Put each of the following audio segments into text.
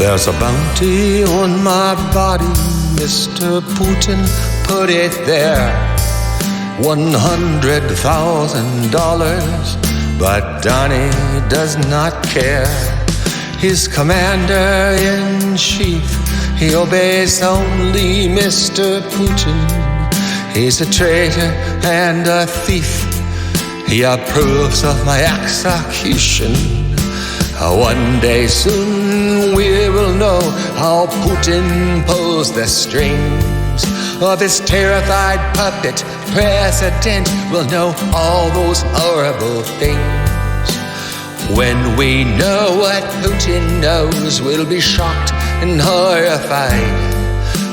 There's a bounty on my body, Mr. Putin put it there. $100,000, but Donnie does not care. He's commander-in-chief, he obeys only Mr. Putin. He's a traitor and a thief, he approves of my execution. One day soon we will know how Putin pulls the strings of his terrified puppet president. We'll know all those horrible things. When we know what Putin knows, we'll be shocked and horrified.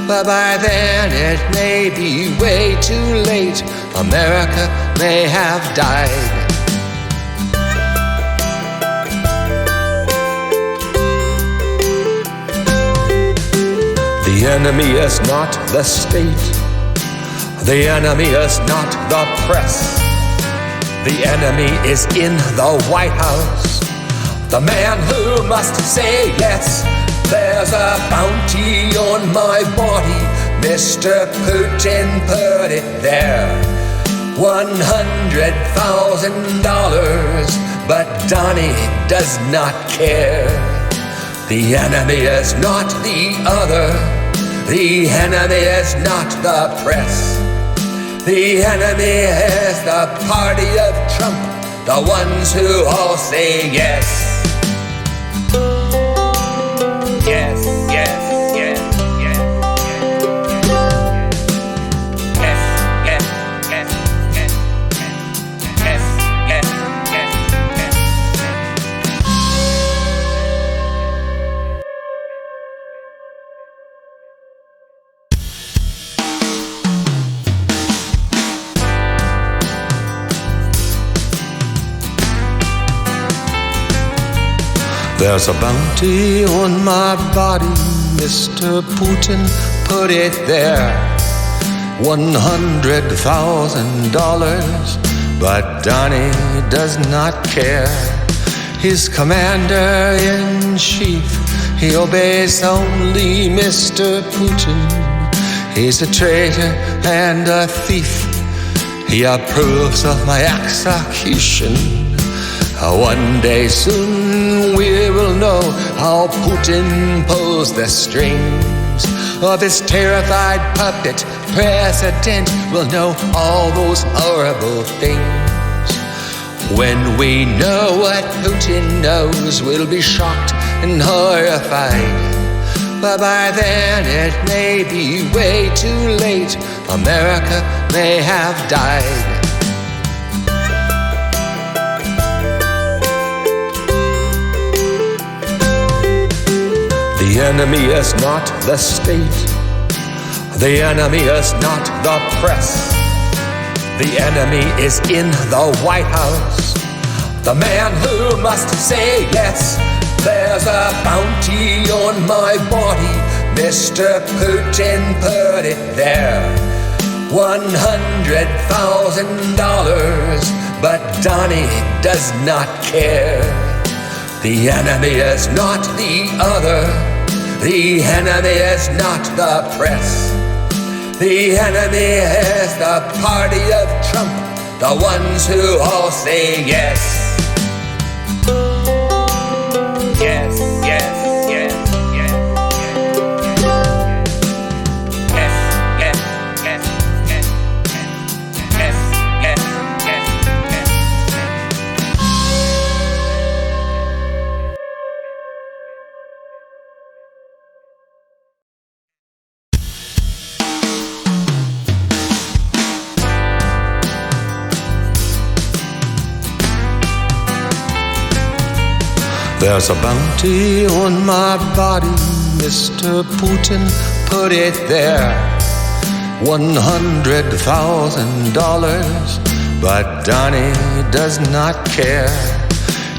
But by then it may be way too late. America may have died. The enemy is not the state. The enemy is not the press. The enemy is in the White House, the man who must say yes. There's a bounty on my body, Mr. Putin put it there. $100,000, but Donnie does not care. The enemy is not the other. The enemy is not the press. The enemy is the party of Trump, the ones who all say yes. Yes, yes, yes, yes, yes, yes, yes, yes, yes, yes, yes, yes. There's a bounty on my body, Mr. Putin put it there. $100,000, but Donnie does not care. He's commander-in-chief, he obeys only Mr. Putin. He's a traitor and a thief, he approves of my execution. One day soon we will know how Putin pulls the strings of his terrified puppet president. We'll know all those horrible things. When we know what Putin knows, we'll be shocked and horrified. But by then it may be way too late. America may have died. The enemy is not the state. The enemy is not the press. The enemy is in the White House, the man who must say yes. There's a bounty on my body, Mr. Putin put it there. $100,000, but Donnie does not care. The enemy is not the other. The enemy is not the press. The enemy is the party of Trump, the ones who all say yes. Yes, yes, yes, yes, yes, yes, yes, yes, yes, yes, yes, yes. There's a bounty on my body, Mr. Putin put it there. $100,000, but Donnie does not care.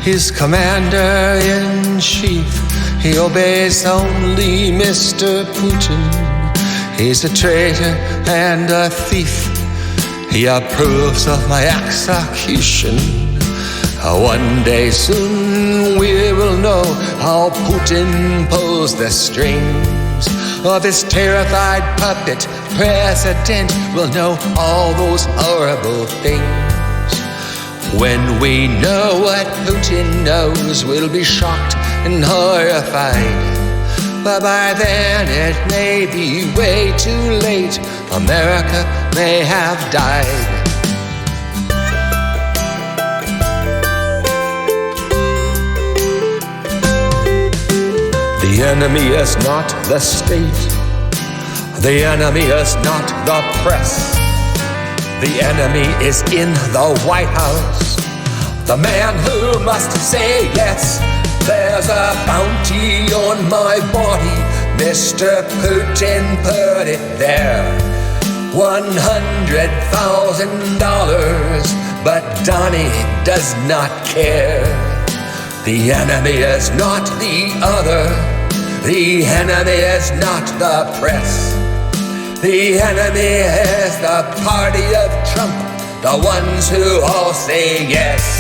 He's commander-in-chief, he obeys only Mr. Putin. He's a traitor and a thief, he approves of my execution. One day soon we will know how Putin pulls the strings of his terrified puppet president. We'll know all those horrible things. When we know what Putin knows, we'll be shocked and horrified. But by then it may be way too late. America may have died. The enemy is not the state. The enemy is not the press. The enemy is in the White House. The man who must say yes. There's a bounty on my body. Mr. Putin put it there. $100,000. But Donnie does not care. The enemy is not the other. The enemy is not the press. The enemy is the party of Trump, the ones who all say yes.